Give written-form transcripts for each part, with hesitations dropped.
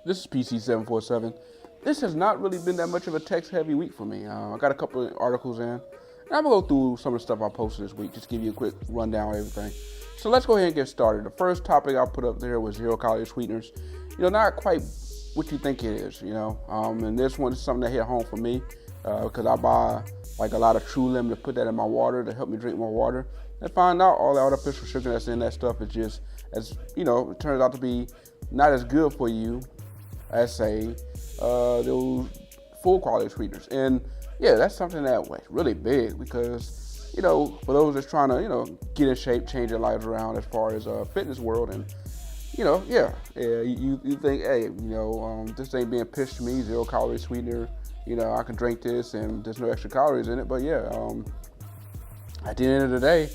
This is PC747. This has not really been that much of a text-heavy week for me. I got a couple of articles in, and I'm going to go through some of the stuff I posted this week, just give you a quick rundown of everything. So let's go ahead and get started. The first topic I put up there was zero-calorie sweeteners. Not quite what you think it is, and this one is something that hit home for me because I buy like a lot of True Lim to put that in my water to help me drink more water, and find out all the artificial sugar that's in that stuff is just, as it turns out to be not as good for you as, say, those full quality sweeteners. And yeah, that's something that was really big because, for those that's trying to, get in shape, change their lives around as far as fitness world, and you think, hey, this ain't being pitched to me, 0-calorie sweetener, I can drink this and there's no extra calories in it. But yeah, at the end of the day,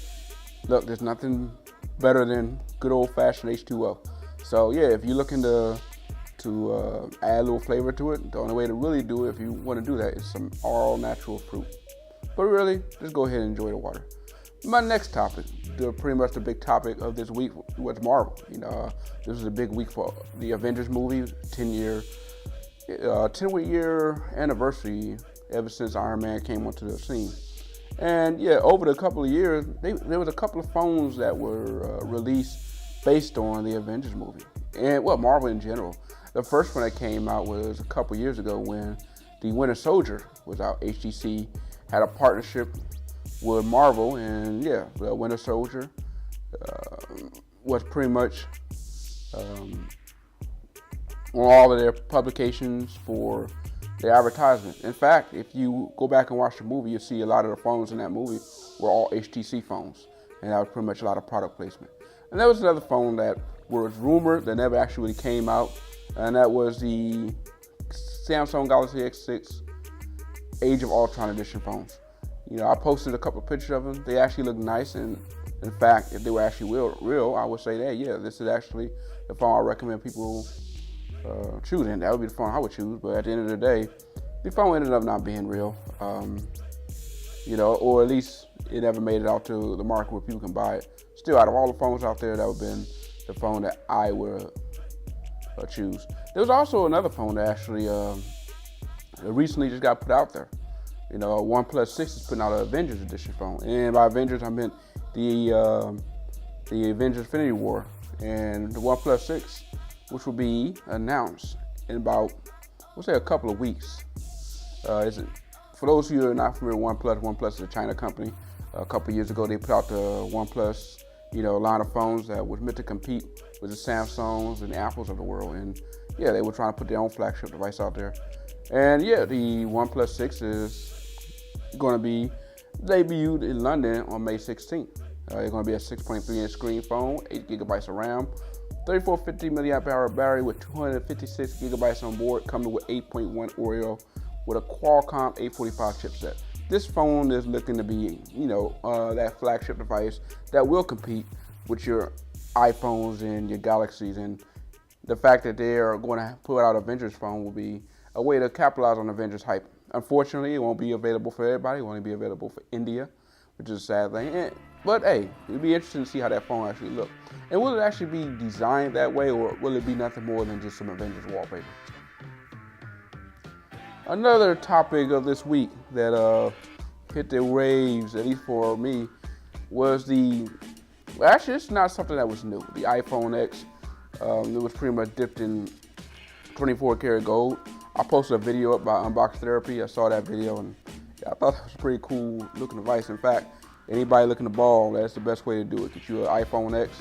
look, there's nothing better than good old-fashioned H2O. So yeah, if you're looking to add a little flavor to it, the only way to really do it, if you want to do that, is some all natural fruit. But really, just go ahead and enjoy the water. My next topic, pretty much the big topic of this week, was Marvel. This was a big week for the Avengers movie, 10-year anniversary ever since Iron Man came onto the scene. And yeah, over the couple of years, there was a couple of phones that were released based on the Avengers movie, and Marvel in general. The first one that came out was a couple years ago when the Winter Soldier was out. HTC had a partnership with Marvel, and yeah, the Winter Soldier was pretty much on all of their publications for their advertisements. In fact, if you go back and watch the movie, you'll see a lot of the phones in that movie were all HTC phones, and that was pretty much a lot of product placement. And there was another phone that was rumored that never actually came out, and that was the Samsung Galaxy S6 Age of Ultron edition phones. I posted a couple of pictures of them. They actually look nice, and in fact, if they were actually real, I would say that, yeah, this is actually the phone I recommend people choosing. That would be the phone I would choose. But at the end of the day, the phone ended up not being real, or at least it never made it out to the market where people can buy it. Still, out of all the phones out there, that would have been the phone that I would choose. There was also another phone that actually recently just got put out there. OnePlus 6 is putting out an Avengers edition phone, and by Avengers I meant the Avengers Infinity War, and the OnePlus 6, which will be announced in about, we'll say, a couple of weeks. For those of you that are not familiar with OnePlus is a China company. A couple of years ago, they put out the OnePlus, line of phones that was meant to compete with the Samsungs and the Apples of the world, and yeah, they were trying to put their own flagship device out there. And yeah, the OnePlus 6 is going to be debuted in London on May 16th. It's going to be a 6.3-inch screen phone, 8 gigabytes of RAM, 3450 milliamp hour battery with 256 gigabytes on board, coming with 8.1 Oreo with a Qualcomm 845 chipset. This phone is looking to be, that flagship device that will compete with your iPhones and your Galaxies. And the fact that they are going to put out Avengers phone will be a way to capitalize on Avengers hype. Unfortunately, it won't be available for everybody. It will only be available for India, which is a sad thing. But hey, it'll be interesting to see how that phone actually looks. And will it actually be designed that way, or will it be nothing more than just some Avengers wallpaper? Another topic of this week that hit the waves, at least for me, was actually it's not something that was new. The iPhone X, it was pretty much dipped in 24 karat gold. I posted a video up by Unbox Therapy. I saw that video, and I thought it was a pretty cool looking device. In fact, anybody looking to ball, that's the best way to do it. Get you an iPhone X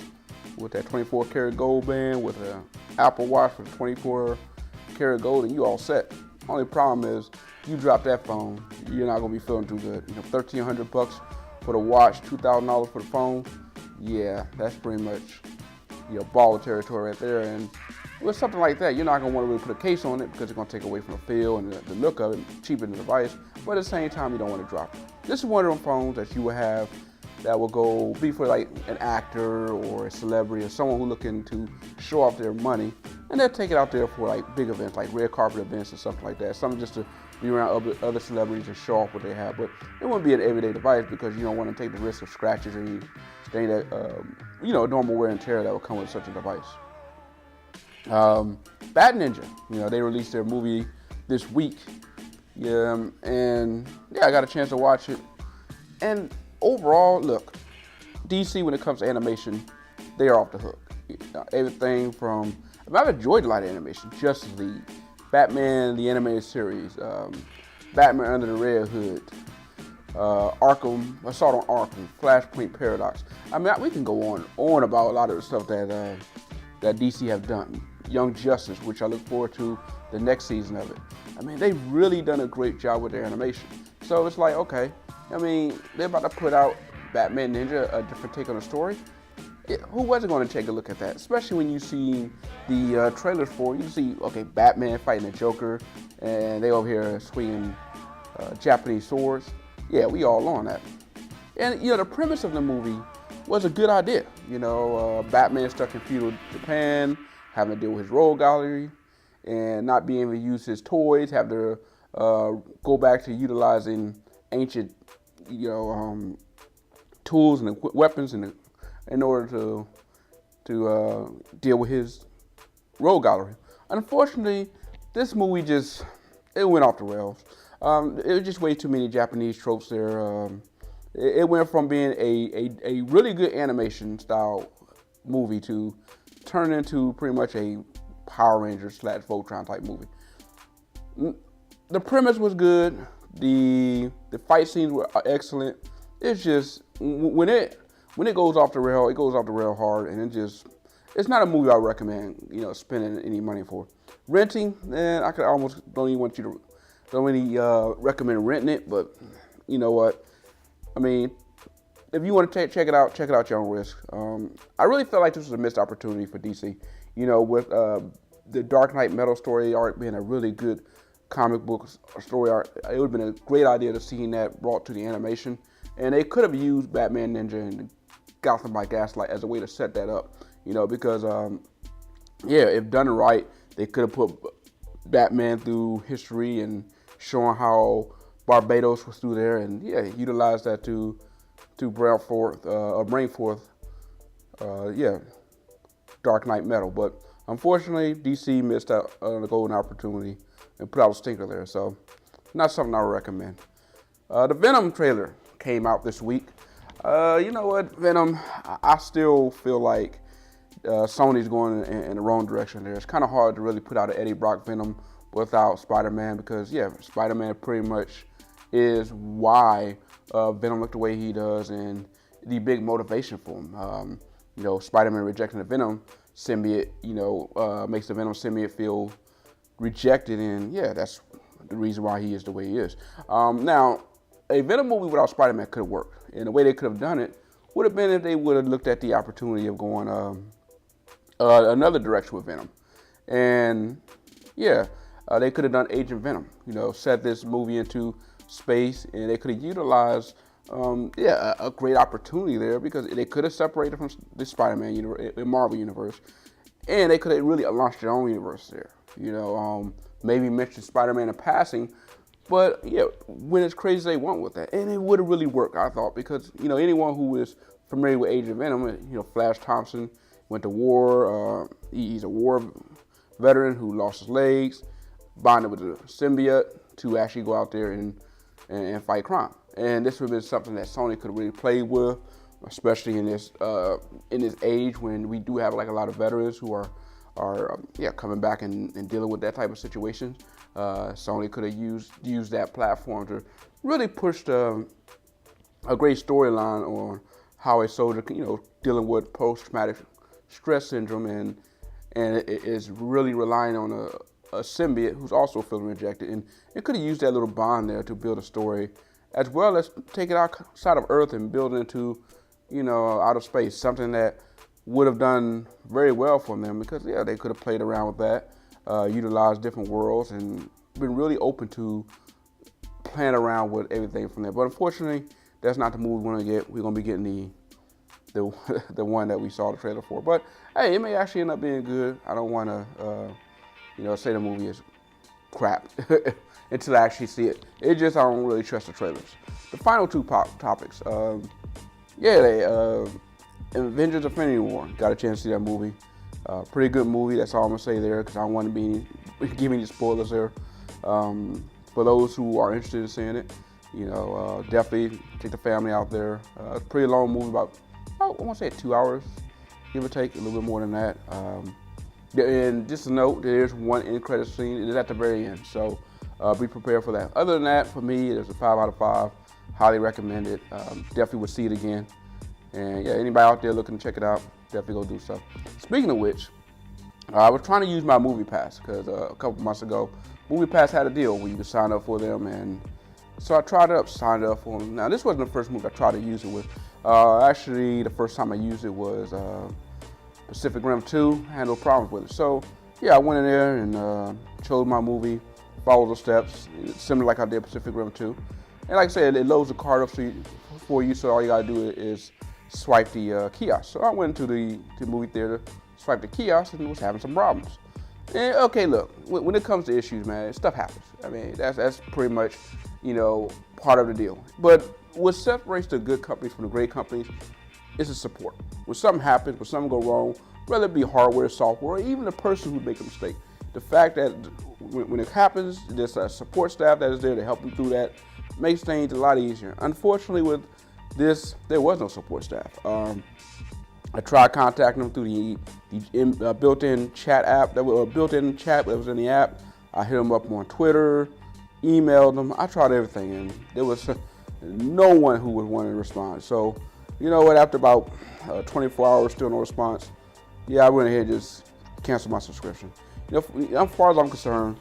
with that 24 karat gold band, with an Apple Watch with 24 karat gold, and you all set. Only problem is, you drop that phone, you're not gonna be feeling too good. $1,300 for the watch, $2,000 for the phone. Yeah, that's pretty much baller territory right there. And with something like that, you're not gonna want to really put a case on it because it's gonna take away from the feel and the look of it, cheapen the device. But at the same time, you don't want to drop it. This is one of them phones that you will have that will be for like an actor or a celebrity or someone who's looking to show off their money, and they'll take it out there for like big events, like red carpet events or something like that. Something just to be around other celebrities and show off what they have. But it wouldn't be an everyday device because you don't want to take the risk of scratches or anything that normal wear and tear that will come with such a device. Bat Ninja. They released their movie this week. And I got a chance to watch it. And overall, look, DC, when it comes to animation, they are off the hook. Everything from, I've enjoyed a lot of animation. Justice League, Batman, the animated series, Batman Under the Red Hood, Assault on Arkham, Flashpoint Paradox. We can go on about a lot of the stuff that DC have done. Young Justice, which I look forward to the next season of it. They've really done a great job with their animation. So it's like, okay, they're about to put out Batman Ninja, a different take on the story. Who wasn't going to take a look at that? Especially when you see the trailers for it. You see, okay, Batman fighting the Joker, and they over here swinging Japanese swords. Yeah, we all on that. And the premise of the movie was a good idea. Batman stuck in feudal Japan, having to deal with his rogue gallery, and not being able to use his toys, have to go back to utilizing ancient, tools and weapons in order to deal with his rogue gallery. Unfortunately, this movie it went off the rails. It was just way too many Japanese tropes there. It went from being a really good animation style movie to turn into pretty much a Power Rangers / Voltron type movie. The premise was good. The fight scenes were excellent. It's just when it goes off the rail, it goes off the rail hard, and it's not a movie I recommend spending any money for. Renting, I could almost don't really recommend renting it, but you know what? If you want to check it out your own risk. I really felt like this was a missed opportunity for DC. With the Dark Knight Metal story arc being a really good comic book story arc, it would have been a great idea to see that brought to the animation. And they could have used Batman Ninja and Gotham by Gaslight as a way to set that up. Because, if done right, they could have put Batman through history and showing how Barbados was through there, and utilize that to bring forth Dark Knight Metal. But unfortunately, DC missed out on a golden opportunity and put out a stinker there. So, not something I would recommend. The Venom trailer came out this week. You know what, Venom, I still feel like Sony's going in the wrong direction there. It's kind of hard to really put out an Eddie Brock Venom without Spider-Man, because Spider-Man pretty much is why Venom looked the way he does, and the big motivation for him. Spider-Man rejecting the Venom symbiote, makes the Venom symbiote feel rejected, and that's the reason why he is the way he is. Now, a Venom movie without Spider-Man could have worked, and the way they could have done it would have been if they would have looked at the opportunity of going another direction with Venom, and they could have done Agent Venom. Set this movie into space, and they could have utilized a great opportunity there, because they could have separated from the Spider-Man universe, the Marvel universe, and they could have really launched their own universe there. Maybe mention Spider-Man in passing, but went as crazy as they want with that, and it would have really worked, I thought, because anyone who is familiar with Agent Venom, Flash Thompson went to war. He's a war veteran who lost his legs, bonded with the symbiote to actually go out there and fight crime. And this would have been something that Sony could really play with, especially in this age when we do have a lot of veterans who are coming back and dealing with that type of situation. Sony could have used that platform to really push a great storyline on how a soldier, dealing with post-traumatic stress syndrome, and it is really relying on a symbiote who's also feeling rejected. And it could have used that little bond there to build a story, as well as take it outside of Earth and build it into, outer space, something that would have done very well for them, because they could have played around with that, utilized different worlds, and been really open to playing around with everything from there. But unfortunately, that's not the movie we're going to get. We're going to be getting the one that we saw the trailer for. But hey, it may actually end up being good. I don't want to say the movie is crap until I actually see it. I don't really trust the trailers. The final two topics. Avengers Infinity War. Got a chance to see that movie. Pretty good movie. That's all I'm gonna say there, because I don't want to be giving you spoilers there. For those who are interested in seeing it, definitely take the family out there. Pretty long movie, about I want to say 2 hours, give or take, a little bit more than that. And just a note, there's one end credit scene. It is at the very end, so be prepared for that. Other than that, for me, it's a 5 out of 5. Highly recommend it. Definitely would see it again. And yeah, anybody out there looking to check it out, definitely go do so. Speaking of which, I was trying to use my Movie Pass, because a couple months ago, Movie Pass had a deal where you could sign up for them, and so I signed up for them. Now, this wasn't the first movie I tried to use it with. Actually, the first time I used it was Pacific Rim 2. I had no problems with it. So yeah, I went in there and chose my movie, followed the steps, similar like I did Pacific Rim 2. And like I said, it loads the card up for you, so all you gotta do is swipe the kiosk. So I went into the movie theater, swiped the kiosk, and was having some problems. And okay, look, when it comes to issues, man, stuff happens. I mean, that's pretty much, part of the deal. But what separates the good companies from the great companies is the support. When something happens, when something goes wrong, whether it be hardware, software, or even the person who makes a mistake, the fact that when it happens, there's a support staff that is there to help them through that makes things a lot easier. Unfortunately, with this, there was no support staff. I tried contacting them through the built-in chat app, built-in chat that was in the app. I hit them up on Twitter, emailed them. I tried everything, and there was no one who would want to respond. So, you know what? After about 24 hours, still no response. Yeah, I went ahead and just canceled my subscription. As far as I'm concerned,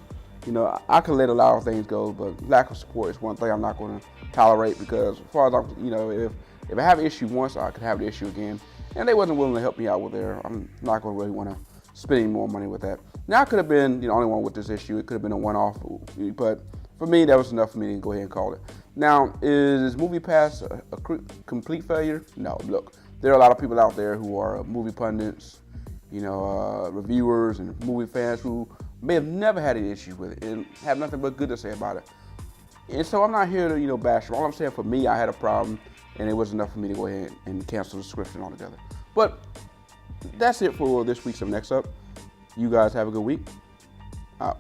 I can let a lot of things go, but lack of support is one thing I'm not going to tolerate, because as far as I'm, if I have an issue once, I could have the issue again. And they wasn't willing to help me out with there. I'm not going to really want to spend any more money with that. Now, I could have been the only one with this issue. It could have been a one-off, but for me, that was enough for me to go ahead and call it. Now, is Movie Pass a complete failure? No. Look, there are a lot of people out there who are movie pundits, reviewers and movie fans who may have never had an issue with it and have nothing but good to say about it. And so I'm not here to, bash them. All I'm saying, for me, I had a problem, and it was enough for me to go ahead and cancel the subscription altogether. But that's it for this week's of neXup. You guys have a good week. Out.